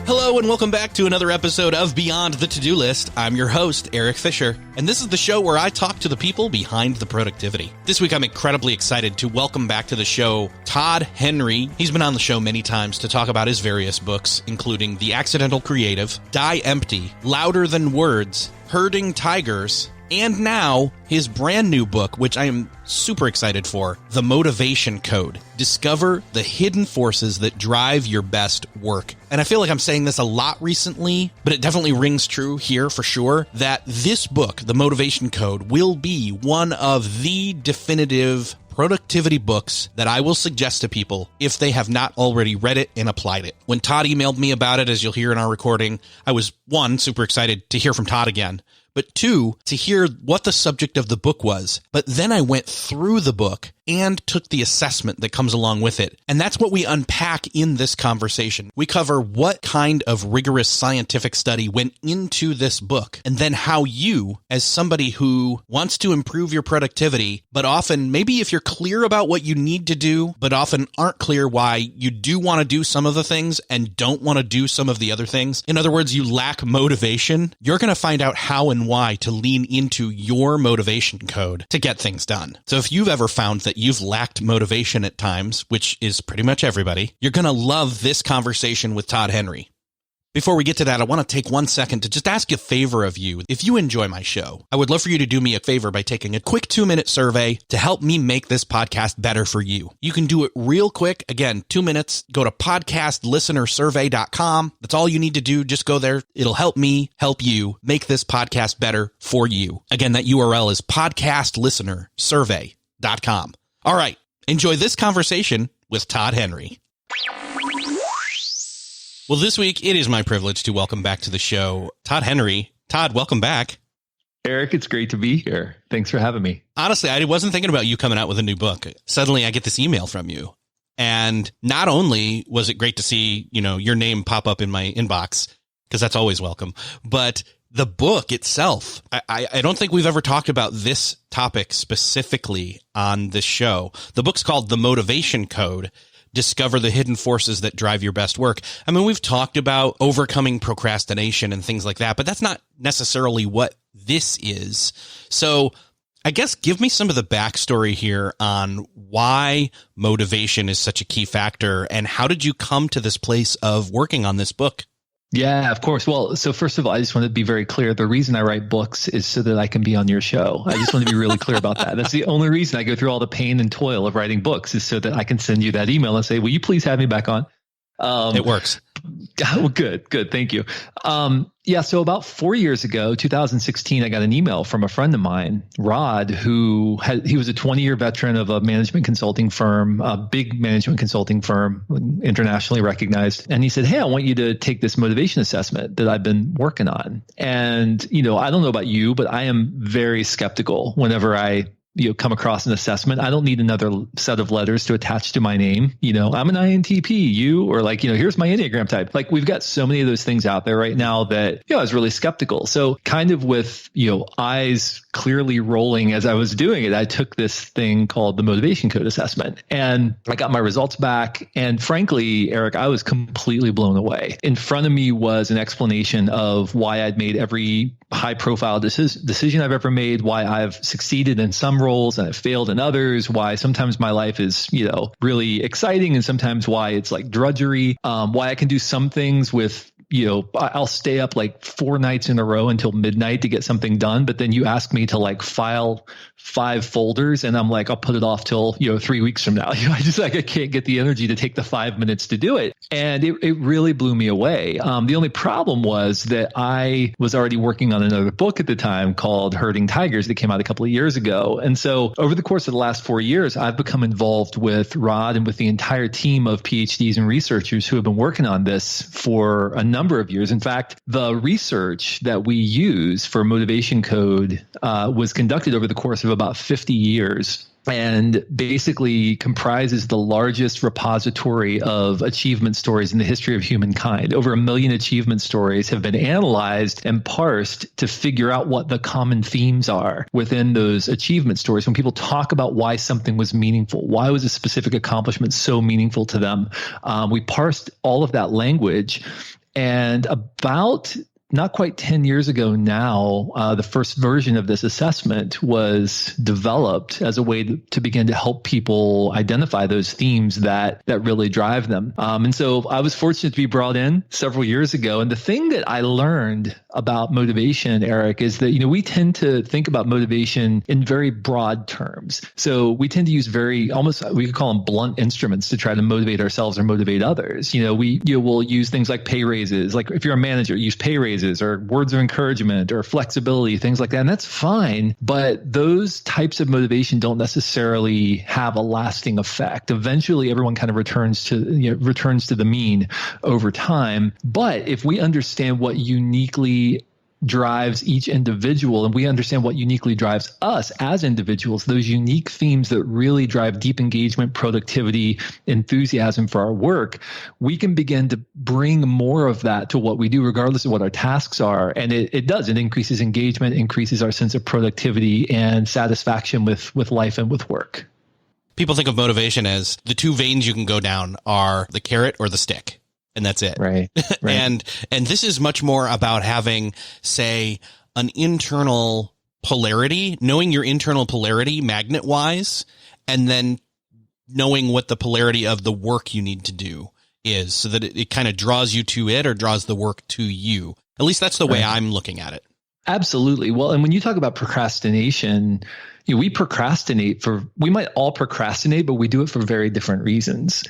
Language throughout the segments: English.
Hello and welcome back to another episode of Beyond the To-Do List. I'm your host, Eric Fisher, and this is the show where I talk to the people behind the productivity. This week, I'm incredibly excited to welcome back to the show Todd Henry. He's been on the show many times to talk about his various books, including The Accidental Creative, Die Empty, Louder Than Words, Herding Tigers, and now his brand new book, which I am super excited for, The Motivation Code. Discover the hidden forces that drive your best work. And I feel like I'm saying this a lot recently, but it definitely rings true here for sure, that this book, The Motivation Code, will be one of the definitive productivity books that I will suggest to people if they have not already read it and applied it. When Todd emailed me about it, as you'll hear in our recording, I was, one, super excited to hear from Todd again, but two, to hear what the subject of the book was. But then I went through the book and took the assessment that comes along with it. And that's what we unpack in this conversation. We cover what kind of rigorous scientific study went into this book, and then how you, as somebody who wants to improve your productivity, but often, maybe if you're clear about what you need to do, but often aren't clear why you do want to do some of the things and don't want to do some of the other things. In other words, you lack motivation. You're going to find out how and why to lean into your motivation code to get things done. So if you've ever found that you've lacked motivation at times, which is pretty much everybody, you're going to love this conversation with Todd Henry. Before we get to that, I want to take 1 second to just ask a favor of you. If you enjoy my show, I would love for you to do me a favor by taking a quick 2-minute survey to help me make this podcast better for you. You can do it real quick. Again, 2 minutes. Go to podcastlistenersurvey.com. That's all you need to do. Just go there. It'll help me help you make this podcast better for you. Again, that URL is podcastlistenersurvey.com. All right. Enjoy this conversation with Todd Henry. Well, this week, it is my privilege to welcome back to the show Todd Henry. Todd, welcome back. Eric, it's great to be here. Thanks for having me. Honestly, I wasn't thinking about you coming out with a new book. Suddenly, I get this email from you. And not only was it great to see, your name pop up in my inbox, because that's always welcome, but the book itself, I don't think we've ever talked about this topic specifically on this show. The book's called The Motivation Code. Discover the hidden forces that drive your best work. I mean, we've talked about overcoming procrastination and things like that, but that's not necessarily what this is. So I guess give me some of the backstory here on why motivation is such a key factor, and how did you come to this place of working on this book? Yeah, of course. Well, so first of all, I just want to be very clear. The reason I write books is so that I can be on your show. I just want to be really clear about that. That's the only reason I go through all the pain and toil of writing books, is so that I can send you that email and say, will you please have me back on? It works. Well, good. Thank you. So about 4 years ago, 2016, I got an email from a friend of mine, Rod, he was a 20-year veteran of a management consulting firm, a big management consulting firm, internationally recognized. And he said, hey, I want you to take this motivation assessment that I've been working on. And, I don't know about you, but I am very skeptical whenever I come across an assessment. I don't need another set of letters to attach to my name. I'm an INTP, or here's my Enneagram type. Like, we've got so many of those things out there right now that, I was really skeptical. So kind of with, eyes clearly rolling as I was doing it, I took this thing called the Motivation Code assessment, and I got my results back. And frankly, Eric, I was completely blown away. In front of me was an explanation of why I'd made every high profile decision I've ever made, why I've succeeded in some roles and I've failed in others, why sometimes my life is, really exciting and sometimes why it's like drudgery, why I can do some things with, I'll stay up like 4 nights in a row until midnight to get something done. But then you ask me to file 5 folders and I'm like, I'll put it off till, 3 weeks from now. I can't get the energy to take the 5 minutes to do it. And it really blew me away. The only problem was that I was already working on another book at the time called Herding Tigers that came out a couple of years ago. And so over the course of the last 4 years, I've become involved with Rod and with the entire team of PhDs and researchers who have been working on this for a number of years. In fact, the research that we use for Motivation Code was conducted over the course of about 50 years. And basically comprises the largest repository of achievement stories in the history of humankind. Over 1 million achievement stories have been analyzed and parsed to figure out what the common themes are within those achievement stories. When people talk about why something was meaningful, why was a specific accomplishment so meaningful to them, we parsed all of that language And about not quite 10 years ago now, the first version of this assessment was developed as a way to begin to help people identify those themes that really drive them. And so I was fortunate to be brought in several years ago. And the thing that I learned about motivation, Eric, is that, we tend to think about motivation in very broad terms. So we tend to use we could call them blunt instruments to try to motivate ourselves or motivate others. We'll use things like pay raises. Like if you're a manager, use pay raises or words of encouragement or flexibility, things like that. And that's fine. But those types of motivation don't necessarily have a lasting effect. Eventually, everyone kind of returns to the mean over time. But if we understand what uniquely drives each individual, and we understand what uniquely drives us as individuals, those unique themes that really drive deep engagement, productivity, enthusiasm for our work, we can begin to bring more of that to what we do, regardless of what our tasks are. And it increases engagement, increases our sense of productivity and satisfaction with life and with work. People think of motivation as the two veins you can go down are the carrot or the stick. And that's it. Right. And this is much more about having, say, an internal polarity, knowing your internal polarity magnet wise, and then knowing what the polarity of the work you need to do is, so that it kind of draws you to it or draws the work to you. At least that's the way I'm looking at it. Absolutely. Well, and when you talk about procrastination, we might all procrastinate, but we do it for very different reasons.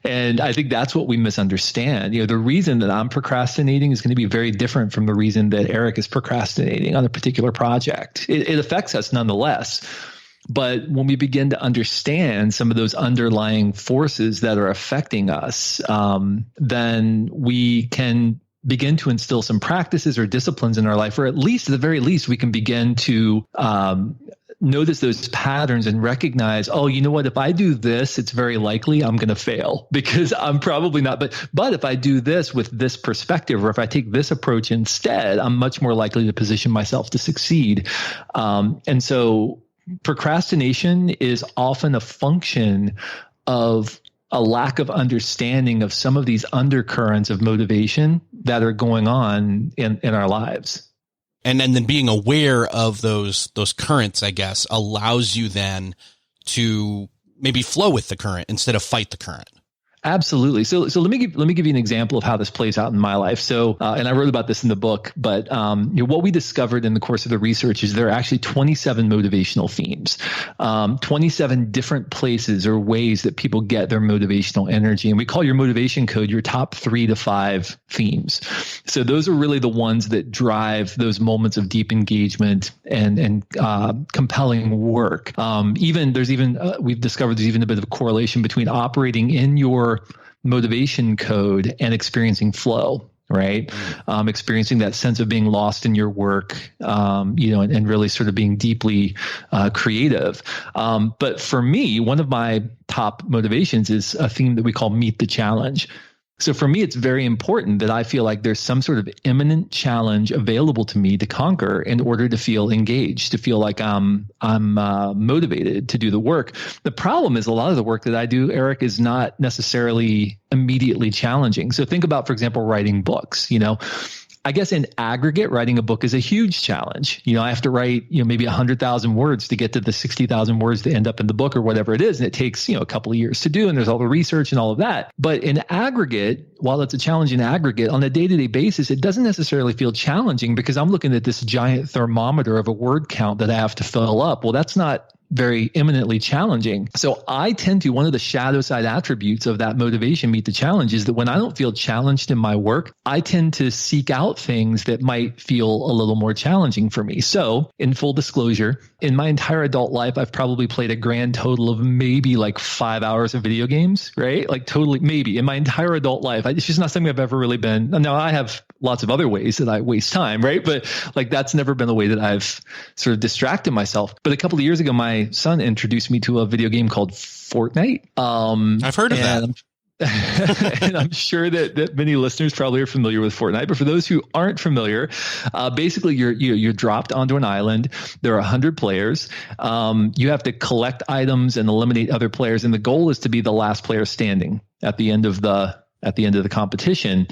And I think that's what we misunderstand. The reason that I'm procrastinating is going to be very different from the reason that Eric is procrastinating on a particular project. It affects us nonetheless. But when we begin to understand some of those underlying forces that are affecting us, then we can begin to instill some practices or disciplines in our life, or at the very least, we can begin to notice those patterns and recognize, oh, you know what, if I do this, it's very likely I'm going to fail because I'm probably not. But if I do this with this perspective, or if I take this approach instead, I'm much more likely to position myself to succeed. And so procrastination is often a function of a lack of understanding of some of these undercurrents of motivation that are going on in our lives. And then being aware of those currents, I guess, allows you then to maybe flow with the current instead of fight the current. Absolutely. So let me give you an example of how this plays out in my life. So, and I wrote about this in the book, but what we discovered in the course of the research is there are actually 27 motivational themes, 27 different places or ways that people get their motivational energy. And we call your motivation code your top 3 to 5 themes. So those are really the ones that drive those moments of deep engagement and compelling work. We've discovered there's even a bit of a correlation between operating in your motivation code and experiencing flow, right? Experiencing that sense of being lost in your work, and really sort of being deeply creative. But for me, one of my top motivations is a theme that we call Meet the Challenge. So for me, it's very important that I feel like there's some sort of imminent challenge available to me to conquer in order to feel engaged, to feel like I'm motivated to do the work. The problem is a lot of the work that I do, Eric, is not necessarily immediately challenging. So think about, for example, writing books. I guess in aggregate, writing a book is a huge challenge. I have to write, maybe 100,000 words to get to the 60,000 words to end up in the book or whatever it is. And it takes, a couple of years to do. And there's all the research and all of that. But in aggregate, while it's a challenge in aggregate, on a day-to-day basis, it doesn't necessarily feel challenging because I'm looking at this giant thermometer of a word count that I have to fill up. Well, that's not very imminently challenging. So I tend to, one of the shadow side attributes of that motivation, Meet the Challenge, is that when I don't feel challenged in my work, I tend to seek out things that might feel a little more challenging for me. So in full disclosure, in my entire adult life, I've probably played a grand total of maybe like 5 hours of video games, right? Like totally, maybe in my entire adult life. It's just not something I've ever really been. Now I have lots of other ways that I waste time, right? But like that's never been the way that I've sort of distracted myself. But a couple of years ago, my son introduced me to a video game called Fortnite. I've heard of that. And I'm sure that many listeners probably are familiar with Fortnite. But for those who aren't familiar, basically you're dropped onto an island. There are 100 players. You have to collect items and eliminate other players. And the goal is to be the last player standing at the end of the at the end of the competition.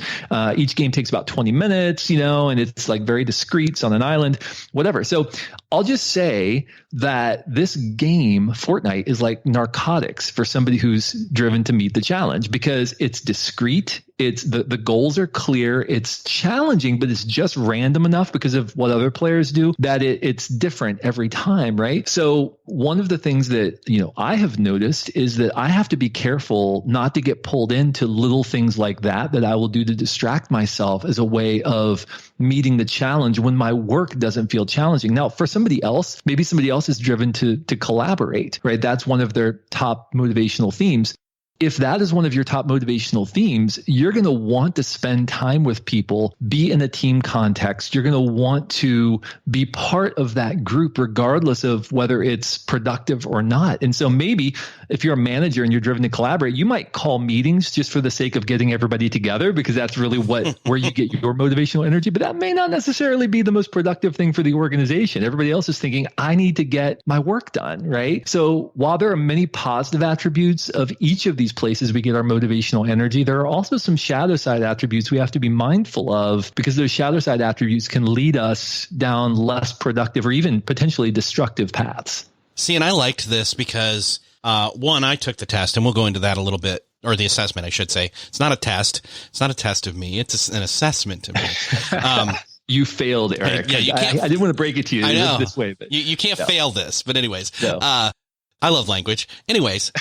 Each game takes about 20 minutes, and it's like very discreet. It's on an island, whatever. So I'll just say that this game, Fortnite, is like narcotics for somebody who's driven to meet the challenge, because it's discreet. It's the goals are clear. It's challenging, but it's just random enough because of what other players do that it's different every time, right? So one of the things that, I have noticed is that I have to be careful not to get pulled into little things like that I will do to distract myself as a way of meeting the challenge when my work doesn't feel challenging. Now, for somebody else, maybe somebody else is driven to collaborate, right? That's one of their top motivational themes. If that is one of your top motivational themes, you're going to want to spend time with people, be in a team context. You're going to want to be part of that group, regardless of whether it's productive or not. And so maybe if you're a manager and you're driven to collaborate, you might call meetings just for the sake of getting everybody together, because that's really where you get your motivational energy. But that may not necessarily be the most productive thing for the organization. Everybody else is thinking, I need to get my work done, right? So while there are many positive attributes of each of these places we get our motivational energy, there are also some shadow side attributes we have to be mindful of, because those shadow side attributes can lead us down less productive or even potentially destructive paths. See, and I liked this because, one, I took the test, and we'll go into that a little bit, or the assessment, I should say. It's not a test. It's not a test of me. It's an assessment of me. You failed, Eric. Yeah, you can't, I didn't want to break it to you I know. this way. But you can't fail this. But anyways, no. I love language. Anyways,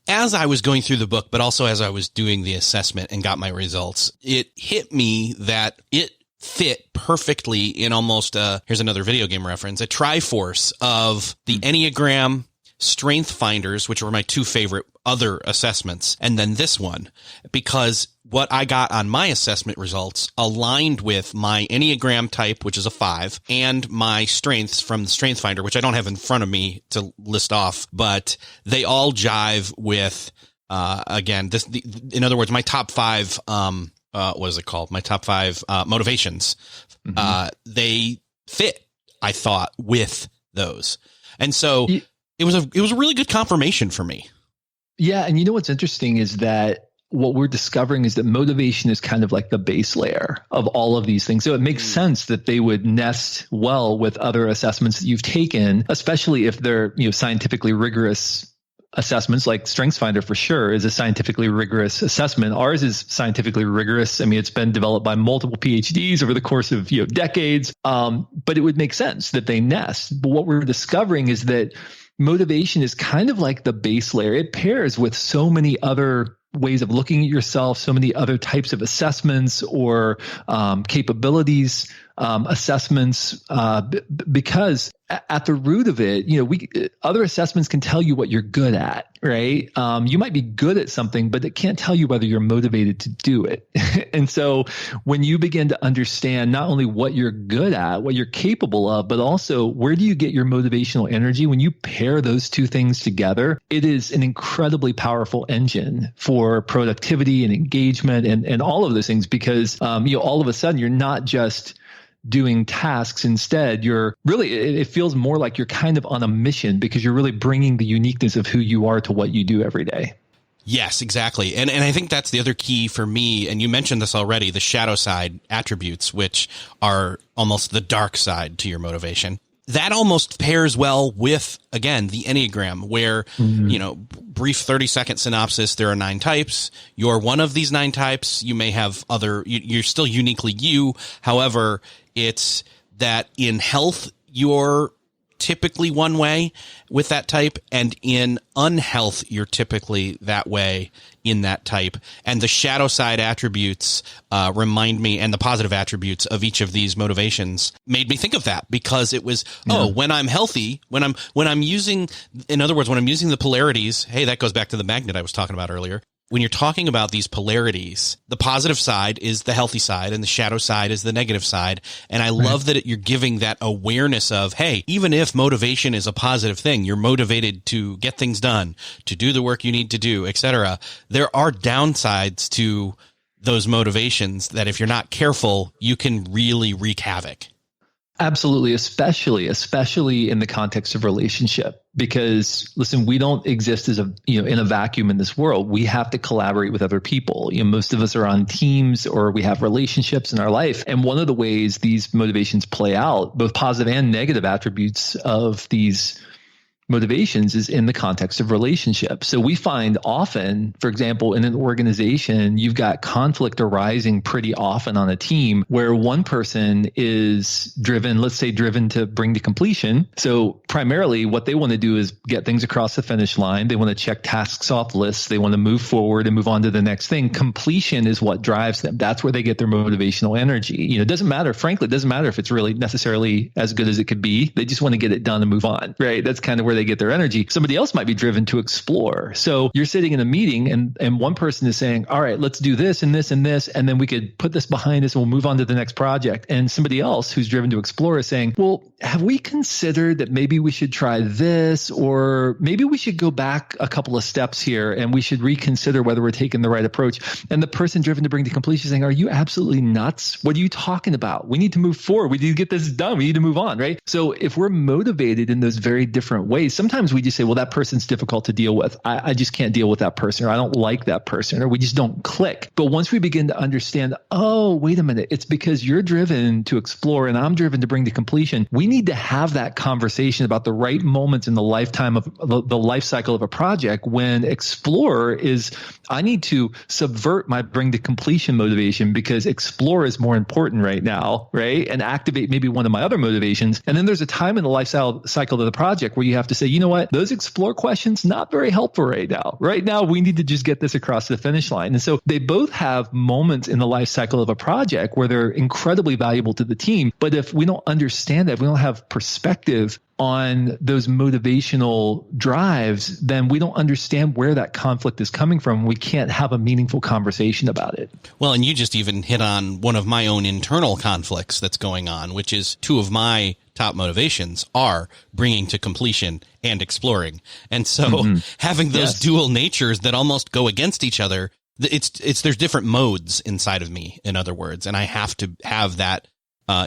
as I was going through the book, but also as I was doing the assessment and got my results, it hit me that it fit perfectly in almost here's another video game reference, a triforce of the Enneagram, Strength Finders, which were my two favorite other assessments, and then this one, because what I got on my assessment results aligned with my Enneagram type, which is a 5, and my strengths from the Strength Finder, which I don't have in front of me to list off, but they all jive with, again, in other words, my top 5, what is it called? My top 5 motivations. They fit, I thought, with those. And so it was a really good confirmation for me. Yeah. And what's interesting is that what we're discovering is that motivation is kind of like the base layer of all of these things. So it makes sense that they would nest well with other assessments that you've taken, especially if they're, scientifically rigorous assessments. Like StrengthsFinder for sure is a scientifically rigorous assessment. Ours is scientifically rigorous. I mean, it's been developed by multiple PhDs over the course of decades. But it would make sense that they nest. But what we're discovering is that motivation is kind of like the base layer. It pairs with so many other ways of looking at yourself, so many other types of assessments or capabilities assessments, because at the root of it, other assessments can tell you what you're good at, right? You might be good at something, but it can't tell you whether you're motivated to do it. And so when you begin to understand not only what you're good at, what you're capable of, but also where do you get your motivational energy, when you pair those two things together, it is an incredibly powerful engine for productivity and engagement and all of those things, because all of a sudden you're not just doing tasks. Instead, it feels more like you're kind of on a mission, because you're really bringing the uniqueness of who you are to what you do every day. Yes, exactly. And I think that's the other key for me. And you mentioned this already, the shadow side attributes, which are almost the dark side to your motivation. That almost pairs well with, again, the Enneagram, where, brief 30-second synopsis, there are 9 types. You're one of these 9 types. You may have you're still uniquely you. However, it's that in health, you're typically one way with that type, and in unhealth, you're typically that way in that type. And the shadow side attributes remind me, and the positive attributes of each of these motivations made me think of that, because it was, when I'm healthy, when I'm using, in other words, when I'm using the polarities, hey, that goes back to the magnet I was talking about earlier. When you're talking about these polarities, the positive side is the healthy side and the shadow side is the negative side. And I love that you're giving that awareness of, hey, even if motivation is a positive thing, you're motivated to get things done, to do the work you need to do, etc. There are downsides to those motivations that if you're not careful, you can really wreak havoc. Absolutely, especially in the context of relationship. Because listen, we don't exist as in a vacuum in this world. We have to collaborate with other people. Most of us are on teams or we have relationships in our life. And one of the ways these motivations play out, both positive and negative attributes of these motivations, is in the context of relationships. So we find often, for example, in an organization, you've got conflict arising pretty often on a team where one person is driven, let's say driven to bring to completion. So primarily what they want to do is get things across the finish line. They want to check tasks off lists. They want to move forward and move on to the next thing. Completion is what drives them. That's where they get their motivational energy. It doesn't matter, frankly, it doesn't matter if it's really necessarily as good as it could be. They just want to get it done and move on, right? That's kind of where they get their energy. Somebody else might be driven to explore. So you're sitting in a meeting and one person is saying, all right, let's do this and this and this, and then we could put this behind us and we'll move on to the next project. And somebody else who's driven to explore is saying, well, have we considered that maybe we should try this, or maybe we should go back a couple of steps here and we should reconsider whether we're taking the right approach. And the person driven to bring to completion is saying, are you absolutely nuts? What are you talking about? We need to move forward. We need to get this done. We need to move on, right? So if we're motivated in those very different ways, sometimes we just say, well, that person's difficult to deal with. I just can't deal with that person, or I don't like that person, or we just don't click. But once we begin to understand, oh, wait a minute, it's because you're driven to explore and I'm driven to bring to completion. We need to have that conversation about the right moments in the lifetime of the life cycle of a project when explore is, I need to subvert my bring to completion motivation because explore is more important right now, right? And activate maybe one of my other motivations. And then there's a time in the life cycle of the project where you have to say, you know what, those explore questions, not very helpful right now. Right now, we need to just get this across the finish line. And so they both have moments in the life cycle of a project where they're incredibly valuable to the team. But if we don't understand that, if we don't have perspective on those motivational drives, then we don't understand where that conflict is coming from. We can't have a meaningful conversation about it. Well, and you just even hit on one of my own internal conflicts that's going on, which is two of my top motivations are bringing to completion and exploring. And so having those dual natures that almost go against each other, there's different modes inside of me, in other words, and I have to have that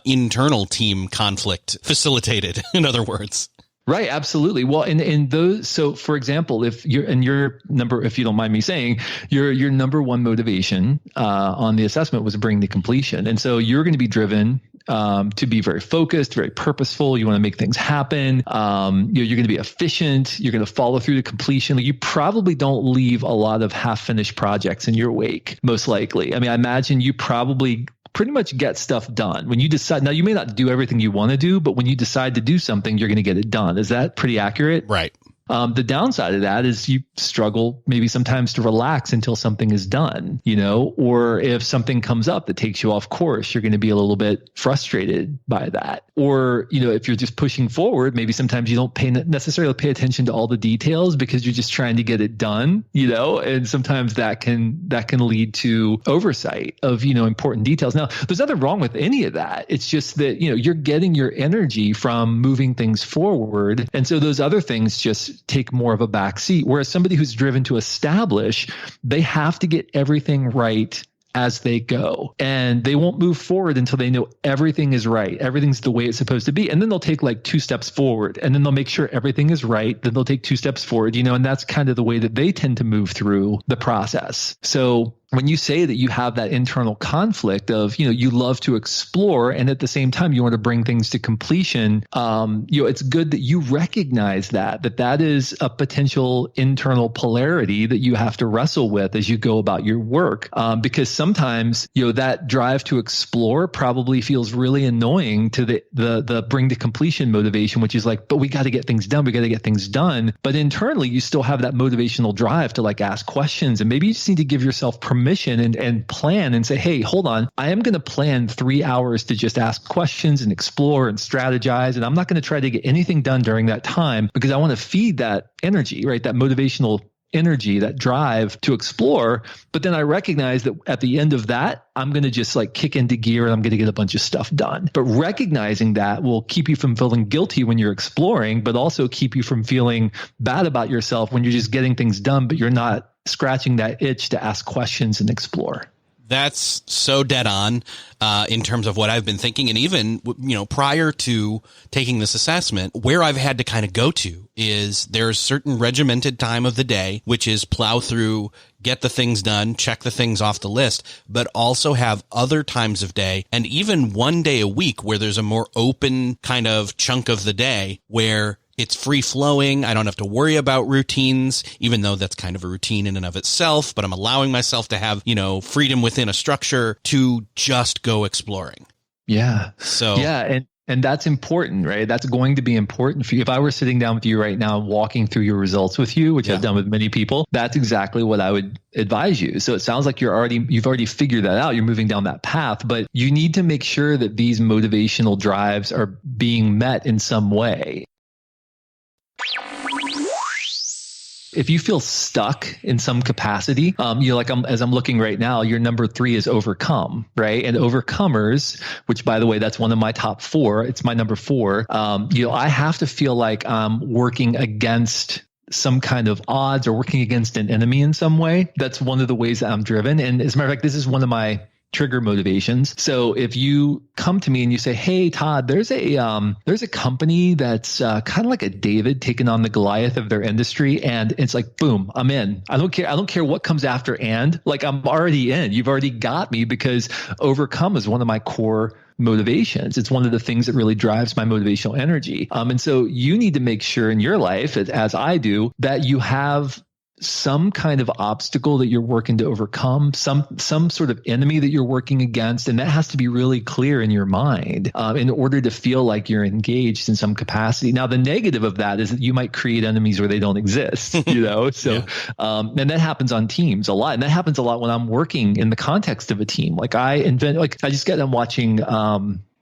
internal team conflict facilitated, in other words. Right. Absolutely. Well, in those, so for example, if you don't mind me saying, your number one motivation on the assessment was bring to completion. And so you're going to be driven to be very focused, very purposeful. You want to make things happen. You're going to be efficient. You're going to follow through to completion. Like, you probably don't leave a lot of half-finished projects in your wake, most likely. I mean, I imagine you probably pretty much get stuff done. When you decide, now you may not do everything you want to do, but when you decide to do something, you're going to get it done. Is that pretty accurate? Right. The downside of that is you struggle maybe sometimes to relax until something is done, or if something comes up that takes you off course, you're going to be a little bit frustrated by that. Or, if you're just pushing forward, maybe sometimes you don't necessarily pay attention to all the details because you're just trying to get it done, and sometimes that can lead to oversight of, important details. Now, there's nothing wrong with any of that. It's just that, you're getting your energy from moving things forward. And so those other things just take more of a back seat. Whereas somebody who's driven to establish, they have to get everything right as they go. And they won't move forward until they know everything is right. Everything's the way it's supposed to be. And then they'll take like 2 steps forward, and then they'll make sure everything is right. Then they'll take 2 steps forward, and that's kind of the way that they tend to move through the process. So when you say that you have that internal conflict of, you love to explore and at the same time you want to bring things to completion, it's good that you recognize that is a potential internal polarity that you have to wrestle with as you go about your work. Because sometimes, that drive to explore probably feels really annoying to the bring to completion motivation, which is like, but we got to get things done. We got to get things done. But internally, you still have that motivational drive to like ask questions, and maybe you just need to give yourself permission and plan and say, hey, hold on, I am going to plan 3 hours to just ask questions and explore and strategize. And I'm not going to try to get anything done during that time because I want to feed that energy, right? That motivational energy, that drive to explore. But then I recognize that at the end of that, I'm going to just like kick into gear and I'm going to get a bunch of stuff done. But recognizing that will keep you from feeling guilty when you're exploring, but also keep you from feeling bad about yourself when you're just getting things done, but you're not scratching that itch to ask questions and explore. That's so dead on in terms of what I've been thinking. And even, prior to taking this assessment, where I've had to kind of go to is there's certain regimented time of the day, which is plow through, get the things done, check the things off the list, but also have other times of day and even one day a week where there's a more open kind of chunk of the day where it's free flowing. I don't have to worry about routines, even though that's kind of a routine in and of itself, but I'm allowing myself to have, freedom within a structure to just go exploring. Yeah. So, yeah. And that's important, right? That's going to be important for you. If I were sitting down with you right now, walking through your results with you, which I've done with many people, that's exactly what I would advise you. So it sounds like you've already figured that out. You're moving down that path, but you need to make sure that these motivational drives are being met in some way. If you feel stuck in some capacity, as I'm looking right now, your number 3 is overcome, right? And overcomers, which by the way, that's one of my top 4. It's my number 4. I have to feel like I'm working against some kind of odds or working against an enemy in some way. That's one of the ways that I'm driven. And as a matter of fact, this is one of my trigger motivations. So if you come to me and you say, "Hey, Todd, there's a company that's kind of like a David taking on the Goliath of their industry," and it's like, boom, I'm in. I don't care what comes after, and like I'm already in. You've already got me because overcome is one of my core motivations. It's one of the things that really drives my motivational energy. And so you need to make sure in your life, as I do, that you have some kind of obstacle that you're working to overcome, some sort of enemy that you're working against. And that has to be really clear in your mind in order to feel like you're engaged in some capacity. Now, the negative of that is that you might create enemies where they don't exist, So, and that happens on teams a lot. And that happens a lot when I'm working in the context of a team. Like I just got done watching, I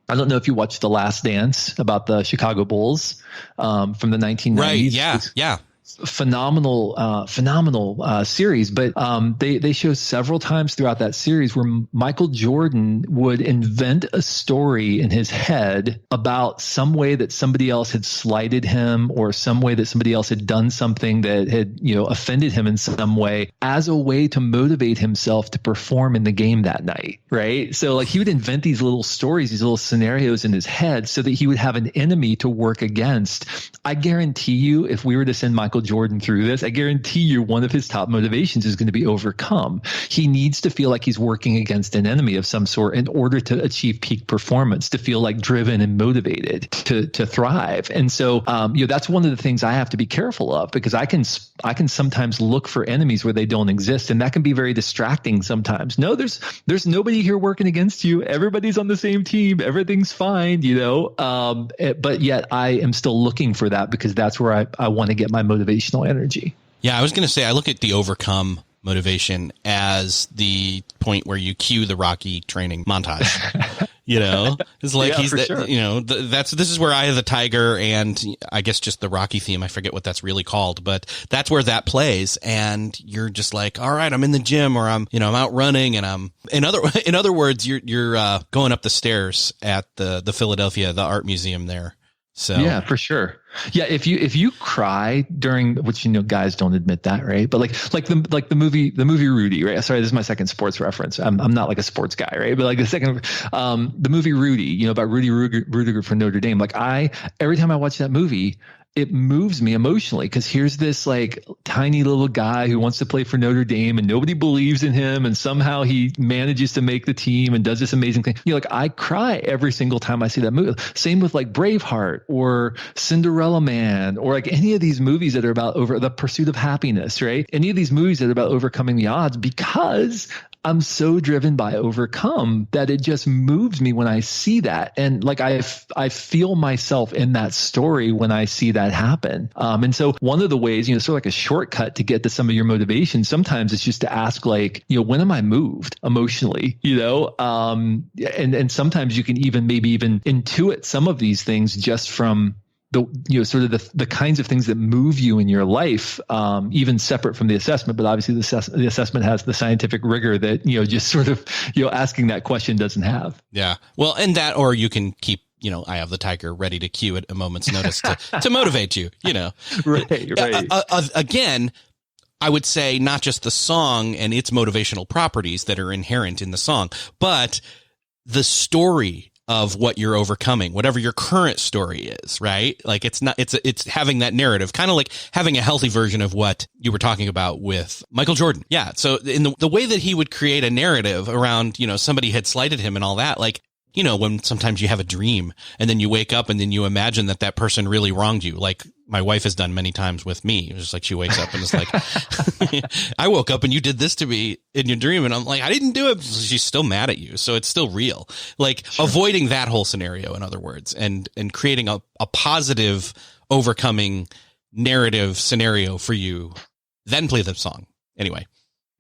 don't know if you watched The Last Dance about the Chicago Bulls from the 1990s. Right. Yeah. Yeah. Phenomenal series, but they show several times throughout that series where Michael Jordan would invent a story in his head about some way that somebody else had slighted him or some way that somebody else had done something that had offended him in some way as a way to motivate himself to perform in the game that night, right? So like he would invent these little stories, these little scenarios in his head so that he would have an enemy to work against. I guarantee you, if we were to send Michael Jordan through this, I guarantee you one of his top motivations is going to be overcome. He needs to feel like he's working against an enemy of some sort in order to achieve peak performance, to feel like driven and motivated to thrive. And so, that's one of the things I have to be careful of, because I can sometimes look for enemies where they don't exist. And that can be very distracting sometimes. No, there's nobody here working against you. Everybody's on the same team. Everything's fine, but yet I am still looking for that because that's where I want to get my motivational energy. Yeah, I was going to say, I look at the overcome motivation as the point where you cue the Rocky training montage. It's like this is where Eye of the Tiger and I guess just the Rocky theme. I forget what that's really called, but that's where that plays. And you're just like, all right, I'm in the gym or I'm out running and I'm in other words, you're going up the stairs at the Philadelphia, the art museum there. So yeah, for sure. Yeah, if you cry during, which guys don't admit that, right? But like the movie Rudy, right? Sorry, this is my second sports reference. I'm not like a sports guy, right? But like the movie Rudy, about Rudy Rudiger for Notre Dame. Like every time I watch that movie, it moves me emotionally because here's this like tiny little guy who wants to play for Notre Dame and nobody believes in him. And somehow he manages to make the team and does this amazing thing. I cry every single time I see that movie. Same with like Braveheart or Cinderella Man or like any of these movies that are about the pursuit of happiness, right? Any of these movies that are about overcoming the odds, because I'm so driven by overcome that it just moves me when I see that. And like I feel myself in that story when I see that happen. And so one of the ways, sort of like a shortcut to get to some of your motivation, sometimes it's just to ask like, when am I moved emotionally, and sometimes you can maybe even intuit some of these things just from the kinds of things that move you in your life, even separate from the assessment. But obviously the assessment has the scientific rigor that, just sort of, asking that question doesn't have. Yeah. Well, and that, or you can keep, Eye of the Tiger ready to cue at a moment's notice to motivate you, Right. Again, I would say not just the song and its motivational properties that are inherent in the song, but the story of what you're overcoming, whatever your current story is, right? Like it's having that narrative, kind of like having a healthy version of what you were talking about with Michael Jordan. Yeah. So in the way that he would create a narrative around, somebody had slighted him and all that, like, when sometimes you have a dream and then you wake up and then you imagine that person really wronged you. Like my wife has done many times with me. It's just like she wakes up and it's like, I woke up and you did this to me in your dream. And I'm like, I didn't do it. She's still mad at you. So it's still real. Like avoiding that whole scenario, in other words, and creating a positive overcoming narrative scenario for you, then play the song. Anyway.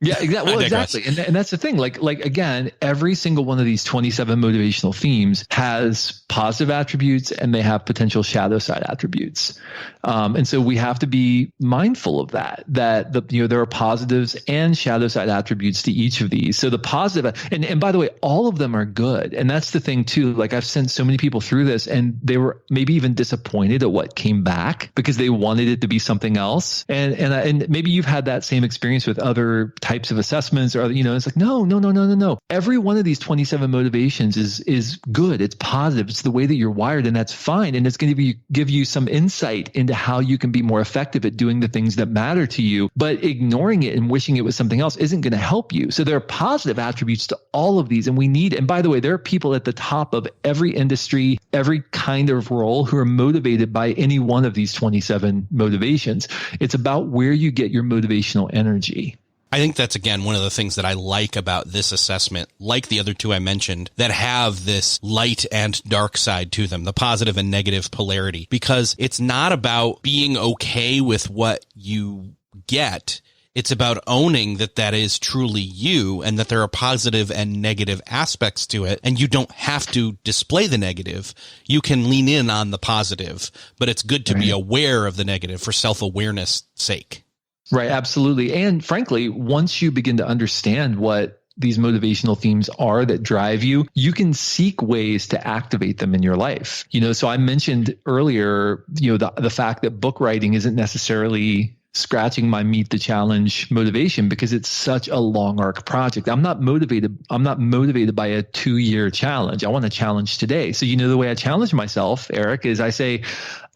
Yeah, exactly. Well, exactly. And that's the thing. Like again, every single one of these 27 motivational themes has positive attributes and they have potential shadow side attributes. And so we have to be mindful of that there are positives and shadow side attributes to each of these. So the positive, and by the way, all of them are good. And that's the thing too. Like I've sent so many people through this and they were maybe even disappointed at what came back because they wanted it to be something else. And maybe you've had that same experience with other types of assessments or, it's like, no. Every one of these 27 motivations is good. It's positive. It's the way that you're wired and that's fine. And it's going to give you some insight into how you can be more effective at doing the things that matter to you, but ignoring it and wishing it was something else isn't going to help you. So there are positive attributes to all of these. And by the way, there are people at the top of every industry, every kind of role who are motivated by any one of these 27 motivations. It's about where you get your motivational energy. I think that's, again, one of the things that I like about this assessment, like the other two I mentioned, that have this light and dark side to them, the positive and negative polarity, because it's not about being okay with what you get. It's about owning that is truly you and that there are positive and negative aspects to it. And you don't have to display the negative. You can lean in on the positive, but it's good to be aware of the negative for self-awareness sake. Right. Absolutely. And frankly, once you begin to understand what these motivational themes are that drive you, you can seek ways to activate them in your life. So I mentioned earlier, the fact that book writing isn't necessarily scratching my meet the challenge motivation because it's such a long arc project. I'm not motivated by a 2-year challenge. I want a challenge today. So, the way I challenge myself, Eric, is I say,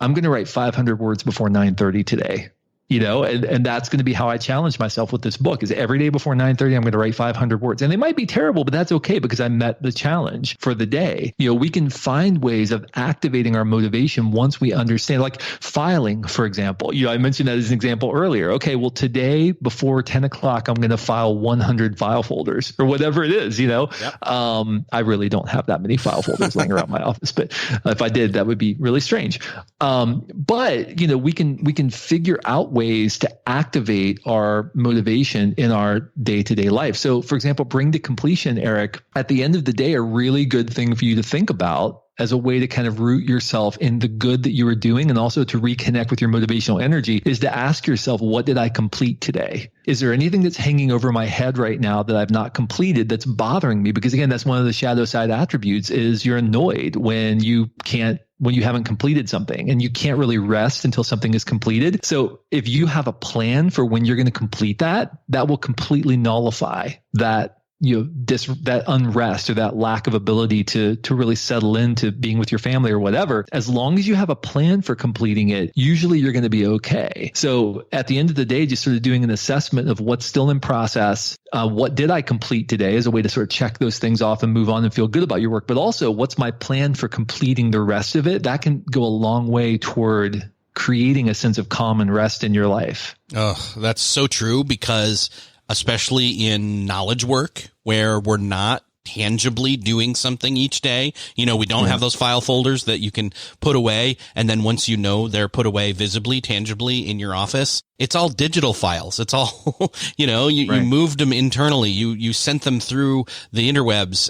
I'm going to write 500 words before 9:30 today. And that's going to be how I challenge myself with this book is every day before 9:30, I'm going to write 500 words. And they might be terrible, but that's okay because I met the challenge for the day. We can find ways of activating our motivation once we understand, like filing, for example. I mentioned that as an example earlier. Okay, well, today before 10 o'clock, I'm going to file 100 file folders or whatever it is, Yep. I really don't have that many file folders laying around my office, but if I did, that would be really strange. But we can figure out ways to activate our motivation in our day-to-day life. So, for example, bring to completion, Eric, at the end of the day, a really good thing for you to think about as a way to kind of root yourself in the good that you are doing and also to reconnect with your motivational energy is to ask yourself, what did I complete today? Is there anything that's hanging over my head right now that I've not completed that's bothering me? Because again, that's one of the shadow side attributes is you're annoyed when you haven't completed something and you can't really rest until something is completed. So if you have a plan for when you're going to complete that will completely nullify that that unrest or that lack of ability to really settle into being with your family or whatever. As long as you have a plan for completing it, usually you're going to be okay. So at the end of the day, just sort of doing an assessment of what's still in process. What did I complete today as a way to sort of check those things off and move on and feel good about your work. But also, what's my plan for completing the rest of it? That can go a long way toward creating a sense of calm and rest in your life. Oh, that's so true because especially in knowledge work where we're not tangibly doing something each day. We don't have those file folders that you can put away. And then once they're put away visibly, tangibly in your office, it's all digital files. It's all, you moved them internally. You sent them through the interwebs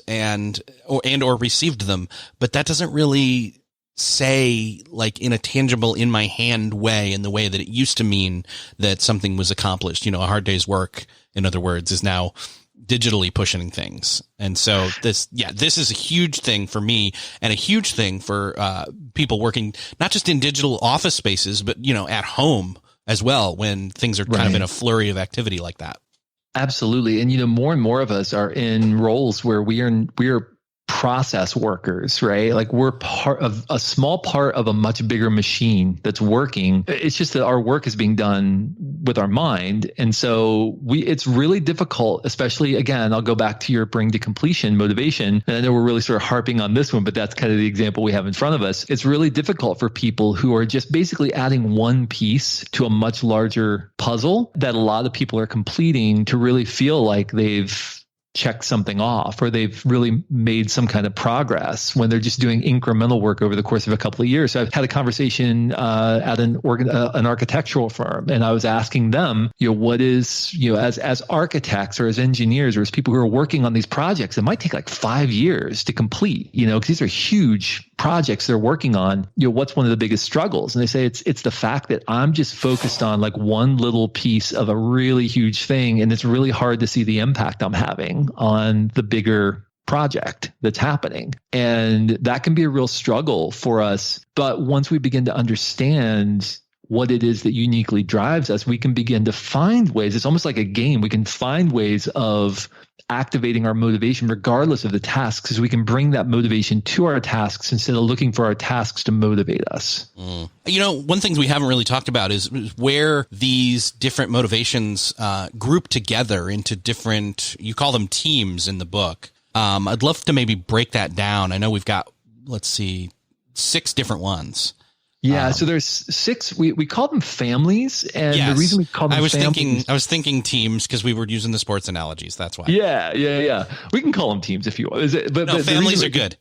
or received them, but that doesn't really say like in a tangible in my hand way, in the way that it used to mean that something was accomplished. A hard day's work, in other words, is now digitally pushing things. And so this is a huge thing for me and a huge thing for people working not just in digital office spaces, but at home as well when things are kind of in a flurry of activity like that. Absolutely. And, more and more of us are in roles where we are process workers, right? Like we're part of a small part of a much bigger machine that's working. It's just that our work is being done with our mind. And so it's really difficult, especially again, I'll go back to your bring to completion motivation. And I know we're really sort of harping on this one, but that's kind of the example we have in front of us. It's really difficult for people who are just basically adding one piece to a much larger puzzle that a lot of people are completing to really feel like they've check something off or they've really made some kind of progress when they're just doing incremental work over the course of a couple of years. So I've had a conversation at an architectural firm, and I was asking them, what is, as architects or as engineers or as people who are working on these projects, it might take like 5 years to complete, because these are huge projects they're working on. What's one of the biggest struggles? And they say it's the fact that I'm just focused on like one little piece of a really huge thing, and it's really hard to see the impact I'm having on the bigger project that's happening. And that can be a real struggle for us. But once we begin to understand what it is that uniquely drives us, we can begin to find ways. It's almost like a game. We can find ways of activating our motivation regardless of the tasks, because we can bring that motivation to our tasks instead of looking for our tasks to motivate us. One thing we haven't really talked about is where these different motivations group together into different, you call them teams in the book. I'd love to maybe break that down. I know we've got, 6 different ones. Yeah, so there's 6. We call them families, and yes. The reason we call them I was families, thinking teams because we were using the sports analogies. That's why. Yeah. We can call them teams if you want. But families are good.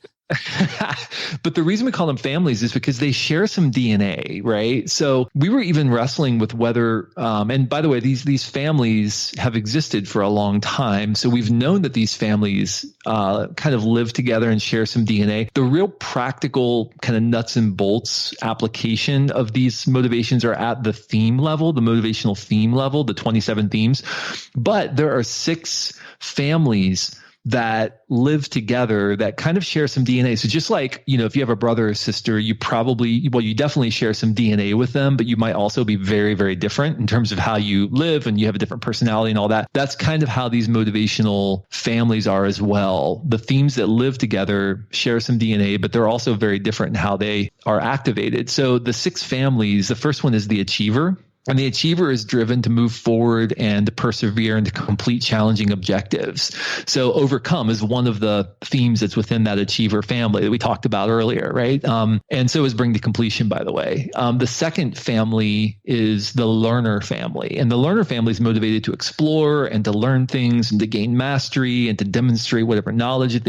But the reason we call them families is because they share some DNA, right? So we were even wrestling with whether, and by the way, these families have existed for a long time. So we've known that these families kind of live together and share some DNA. The real practical kind of nuts and bolts application of these motivations are at the theme level, the motivational theme level, the 27 themes. But there are 6 families that live together that kind of share some DNA. So just like, if you have a brother or sister, you definitely share some DNA with them, but you might also be very, very different in terms of how you live, and you have a different personality and all that. That's kind of how these motivational families are as well. The themes that live together share some DNA, but they're also very different in how they are activated. So the 6 families, the first one is the achiever. And the achiever is driven to move forward and to persevere and to complete challenging objectives. So overcome is one of the themes that's within that achiever family that we talked about earlier, right? And so is bring to completion, by the way. The second family is the learner family. And the learner family is motivated to explore and to learn things and to gain mastery and to demonstrate whatever knowledge that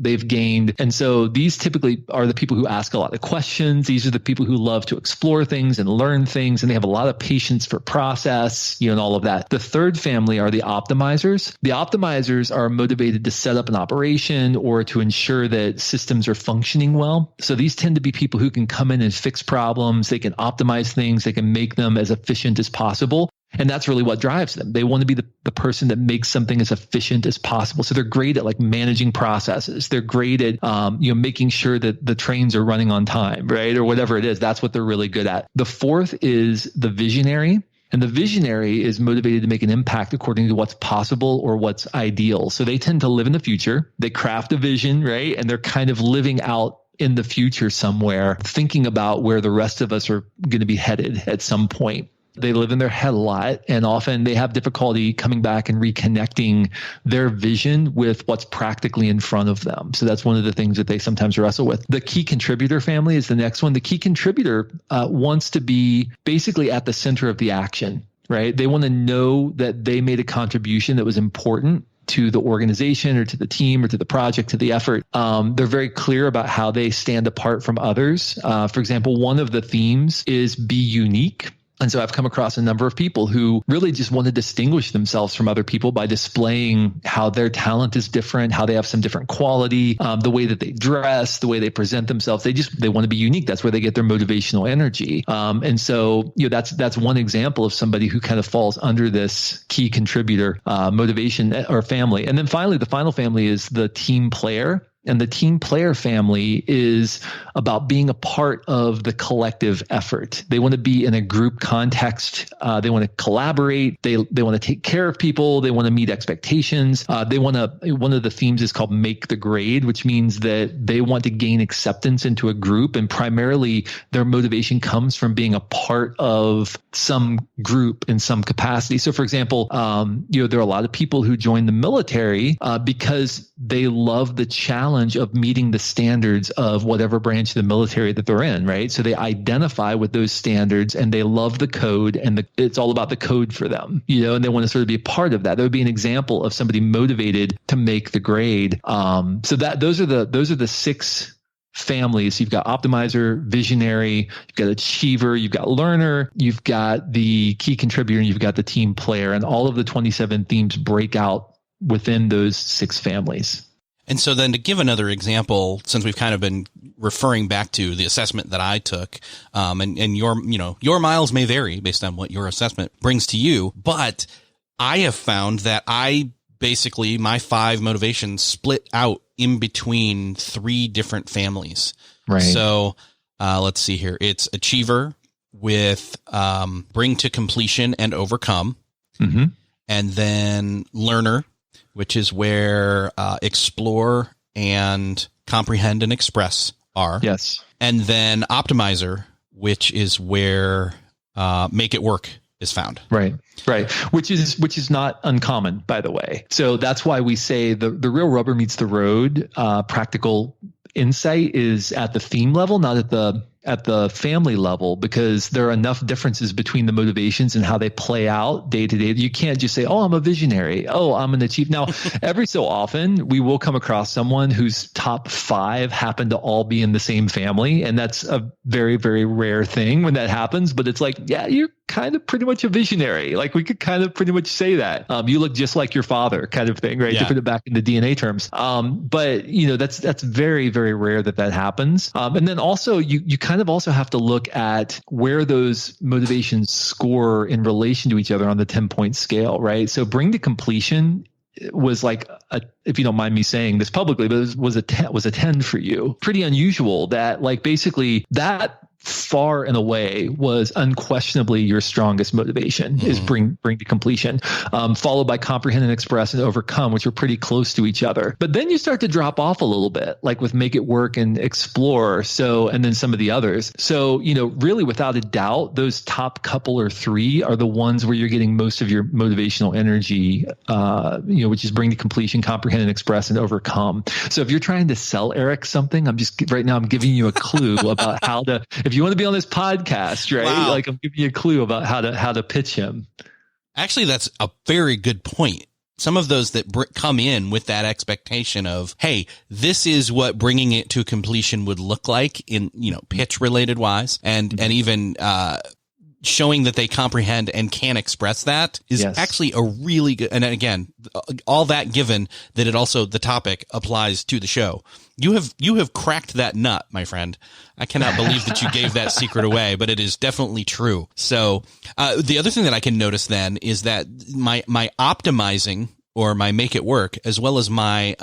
they've gained. And so these typically are the people who ask a lot of questions. These are the people who love to explore things and learn things, and they have a lot of patience for process, and all of that. The third family are the optimizers. The optimizers are motivated to set up an operation or to ensure that systems are functioning well. So these tend to be people who can come in and fix problems. They can optimize things. They can make them as efficient as possible. And that's really what drives them. They want to be the person that makes something as efficient as possible. So they're great at like managing processes. They're great at, making sure that the trains are running on time, right? Or whatever it is. That's what they're really good at. The fourth is the visionary. And the visionary is motivated to make an impact according to what's possible or what's ideal. So they tend to live in the future. They craft a vision, right? And they're kind of living out in the future somewhere, thinking about where the rest of us are going to be headed at some point. They live in their head a lot, and often they have difficulty coming back and reconnecting their vision with what's practically in front of them. So that's one of the things that they sometimes wrestle with. The key contributor family is the next one. The key contributor wants to be basically at the center of the action, right? They want to know that they made a contribution that was important to the organization or to the team or to the project, to the effort. They're very clear about how they stand apart from others. For example, one of the themes is be unique. And so I've come across a number of people who really just want to distinguish themselves from other people by displaying how their talent is different, how they have some different quality, the way that they dress, the way they present themselves. They want to be unique. That's where they get their motivational energy. And so, that's one example of somebody who kind of falls under this key contributor motivation or family. And then finally, the final family is the team player. And the team player family is about being a part of the collective effort. They want to be in a group context. They want to collaborate. They want to take care of people. They want to meet expectations. One of the themes is called make the grade, which means that they want to gain acceptance into a group. And primarily their motivation comes from being a part of some group in some capacity. So for example, there are a lot of people who join the military because they love the challenge of meeting the standards of whatever branch of the military that they're in, right? So they identify with those standards and they love the code, and it's all about the code for them, and they want to sort of be a part of that. That would be an example of somebody motivated to make the grade. So those are the 6 families. You've got optimizer, visionary, you've got achiever, you've got learner, you've got the key contributor, and you've got the team player. And all of the 27 themes break out within those 6 families. And so then to give another example, since we've kind of been referring back to the assessment that I took, and your miles may vary based on what your assessment brings to you, but I have found that my 5 motivations split out in between 3 different families. Right. So let's see here. It's achiever with bring to completion and overcome. Mm-hmm. And then learner, which is where explore and comprehend and express are. Yes. And then optimizer, which is where make it work is found. Right. Which is not uncommon, by the way. So that's why we say the real rubber meets the road. Practical insight is at the theme level, not at the family level, because there are enough differences between the motivations and how they play out day to day. You can't just say, oh, I'm a visionary. Oh, I'm an achiever. Now, every so often we will come across someone whose top 5 happen to all be in the same family. And that's a very, very rare thing when that happens. But it's like, yeah, you're kind of pretty much a visionary. Like we could kind of pretty much say that. You look just like your father kind of thing, right? Yeah. To put it back into DNA terms. But that's very, very rare that happens. And then also you kind of also have to look at where those motivations score in relation to each other on the 10-point scale, right? So bring to completion was like, if you don't mind me saying this publicly, but it was a 10 for you. Pretty unusual that basically that far and away was unquestionably your strongest motivation is bring to completion, followed by comprehend and express and overcome, which are pretty close to each other. But then you start to drop off a little bit, like with make it work and explore. So, and then some of the others. So, really without a doubt, those top couple or 3 are the ones where you're getting most of your motivational energy, which is bring to completion, comprehend and express and overcome. So if you're trying to sell Eric something, I'm giving you a clue about how to, if you want to be on this podcast, right? Wow. Like I'm giving you a clue about how to pitch him. Actually, that's a very good point. Some of those that come in with that expectation of, hey, this is what bringing it to completion would look like in, pitch related wise, and even showing that they comprehend and can express that is actually a really good. And again, all that given that it also the topic applies to the show. You have cracked that nut, my friend. I cannot believe that you gave that secret away, but it is definitely true. So the other thing that I can notice then is that my optimizing or my make it work, as well as my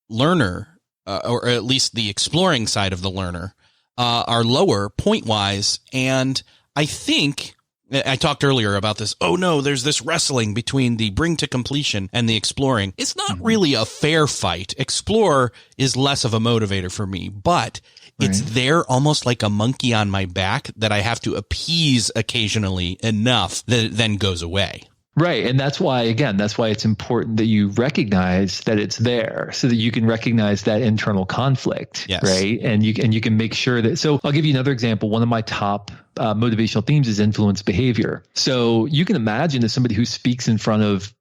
learner, or at least the exploring side of the learner, are lower point wise. And I think I talked earlier about this. Oh no, there's this wrestling between the bring to completion and the exploring. It's not really a fair fight. Explore is less of a motivator for me, but it's there almost like a monkey on my back that I have to appease occasionally enough that it then goes away. Right. And that's why it's important that you recognize that it's there so that you can recognize that internal conflict. Yes. Right. And you can make sure that. So I'll give you another example. One of my top motivational themes is influence behavior. So you can imagine as somebody who speaks in front of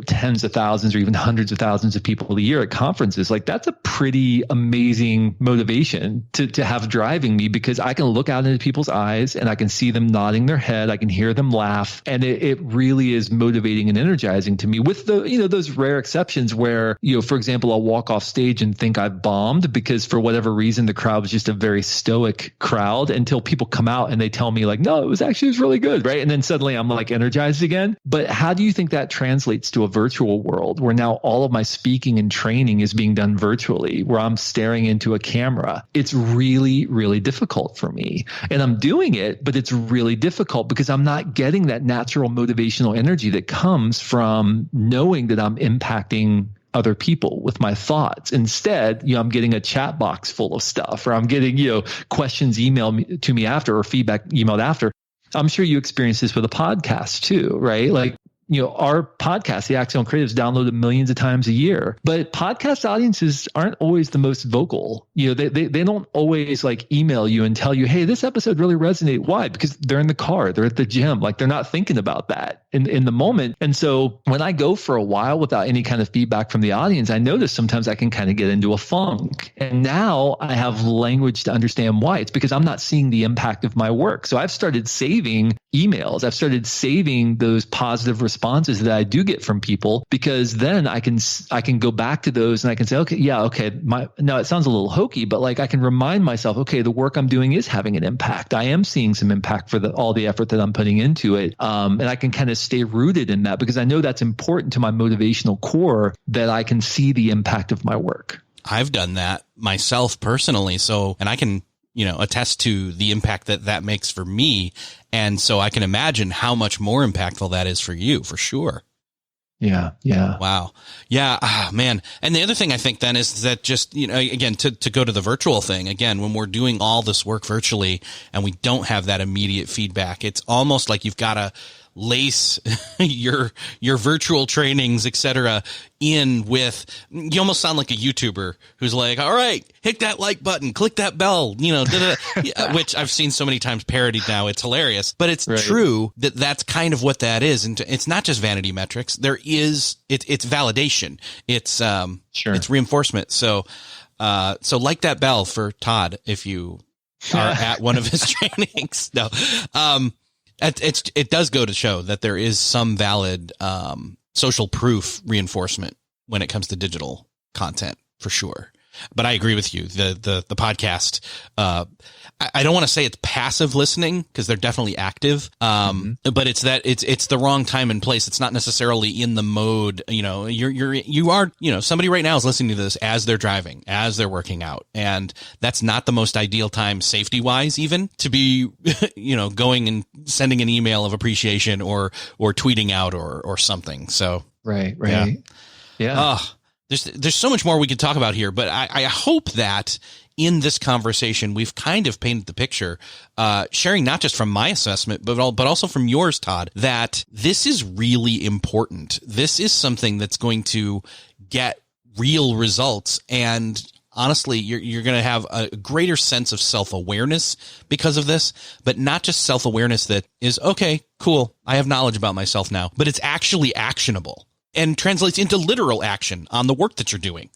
tens of thousands or even hundreds of thousands of people a year at conferences, like that's a pretty amazing motivation to have driving me, because I can look out into people's eyes and I can see them nodding their head. I can hear them laugh. And it really is motivating and energizing to me, with the, those rare exceptions where, for example, I'll walk off stage and think I've bombed because for whatever reason, the crowd was just a very stoic crowd, until people come out and they tell me like, no, it was really good. Right. And then suddenly I'm like energized again. But how do you think that translates translates to a virtual world where now all of my speaking and training is being done virtually, where I'm staring into a camera. It's really, really difficult for me. And I'm doing it, but it's really difficult because I'm not getting that natural motivational energy that comes from knowing that I'm impacting other people with my thoughts. Instead, I'm getting a chat box full of stuff, or I'm getting, questions emailed to me after, or feedback emailed after. I'm sure you experience this with a podcast too, right? Like, our podcast, the Axial Creatives, downloaded millions of times a year, but podcast audiences aren't always the most vocal. They don't always like email you and tell you, hey, this episode really resonated. Why? Because they're in the car, they're at the gym, like they're not thinking about that in the moment. And so when I go for a while without any kind of feedback from the audience, I notice sometimes I can kind of get into a funk. And now I have language to understand why. It's because I'm not seeing the impact of my work. So I've started saving emails. I've started saving those positive responses that I do get from people, because then I can go back to those and I can say, okay, now it sounds a little hokey, but like I can remind myself, okay, the work I'm doing is having an impact. I am seeing some impact for all the effort that I'm putting into it. And I can kind of stay rooted in that because I know that's important to my motivational core, that I can see the impact of my work. I've done that myself personally. So, and I can, attest to the impact that makes for me. And so I can imagine how much more impactful that is for you, for sure. Yeah. Yeah. Wow. Yeah. Man. And the other thing I think then is that just, again, to go to the virtual thing again, when we're doing all this work virtually and we don't have that immediate feedback, it's almost like you've got to lace your virtual trainings, et cetera, in with, you almost sound like a YouTuber who's like, all right, hit that like button, click that bell, which I've seen so many times parodied now. It's hilarious, but it's true that's kind of what that is. And it's not just vanity metrics. It's validation. It's it's reinforcement. So like that bell for Todd, if you are at one of his trainings. No, it does go to show that there is some valid social proof reinforcement when it comes to digital content, for sure. But I agree with you. The podcast, I don't want to say it's passive listening because they're definitely active. But it's the wrong time and place. It's not necessarily in the mode, you are, somebody right now is listening to this as they're driving, as they're working out. And that's not the most ideal time, safety wise, even to be, going and sending an email of appreciation or tweeting out or something. So. Right. Yeah. There's so much more we could talk about here, but I hope that in this conversation, we've kind of painted the picture, sharing not just from my assessment, but also from yours, Todd, that this is really important. This is something that's going to get real results. And honestly, you're going to have a greater sense of self-awareness because of this, but not just self-awareness that is, okay, cool, I have knowledge about myself now, but it's actually actionable and translates into literal action on the work that you're doing.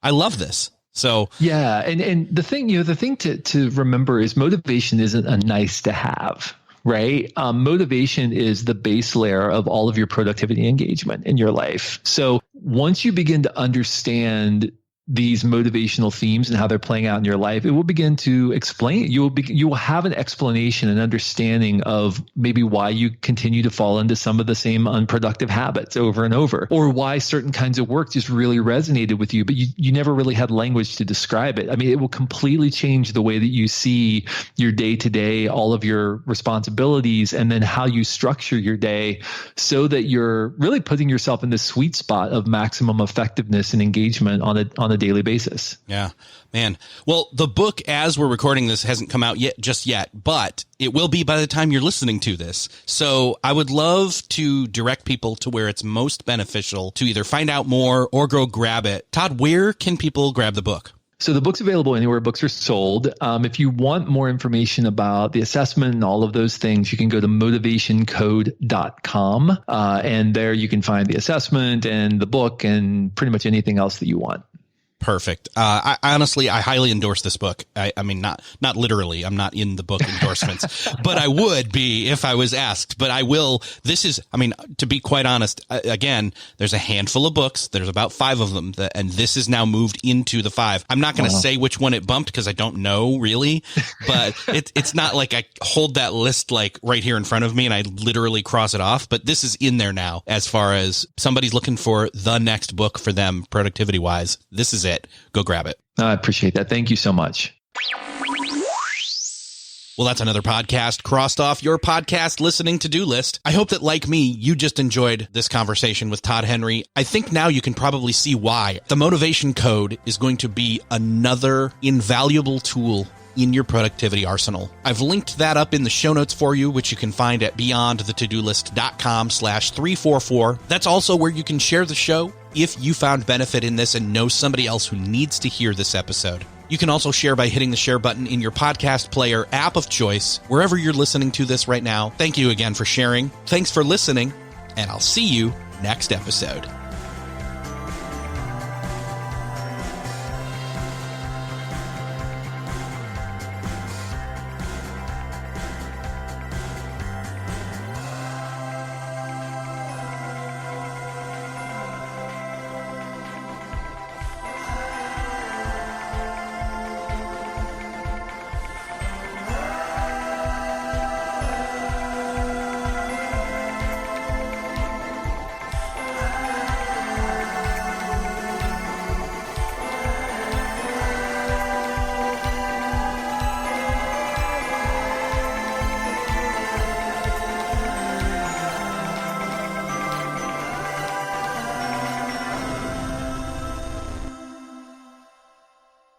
I love this. So yeah, and the thing to remember is motivation isn't a nice to have, right? Motivation is the base layer of all of your productivity engagement in your life. So once you begin to understand these motivational themes and how they're playing out in your life, it will begin to explain. You will have an explanation and understanding of maybe why you continue to fall into some of the same unproductive habits over and over, or why certain kinds of work just really resonated with you, but you never really had language to describe it. I mean, it will completely change the way that you see your day to day, all of your responsibilities, and then how you structure your day so that you're really putting yourself in the sweet spot of maximum effectiveness and engagement on a daily basis. Yeah, man. Well, the book, as we're recording this, hasn't come out just yet, but it will be by the time you're listening to this. So I would love to direct people to where it's most beneficial to either find out more or go grab it. Todd, where can people grab the book? So the book's available anywhere books are sold. If you want more information about the assessment and all of those things, you can go to motivationcode.com. And there you can find the assessment and the book and pretty much anything else that you want. Perfect. I honestly highly endorse this book. I mean, not literally. I'm not in the book endorsements, but I would be if I was asked. But I will. This is, I mean, to be quite honest, again, there's a handful of books. There's about 5 of them, and this is now moved into the 5. I'm not going to say which one it bumped because I don't know really, but it's not like I hold that list like right here in front of me and I literally cross it off. But this is in there now as far as somebody's looking for the next book for them productivity wise. This is it. Go grab it. I appreciate that. Thank you so much. Well, that's another podcast crossed off your podcast listening to-do list. I hope that, like me, you just enjoyed this conversation with Todd Henry. I think now you can probably see why. The motivation code is going to be another invaluable tool in your productivity arsenal. I've linked that up in the show notes for you, which you can find at beyondthetodolist.com/344. That's also where you can share the show if you found benefit in this and know somebody else who needs to hear this episode. You can also share by hitting the share button in your podcast player app of choice, wherever you're listening to this right now. Thank you again for sharing. Thanks for listening, and I'll see you next episode.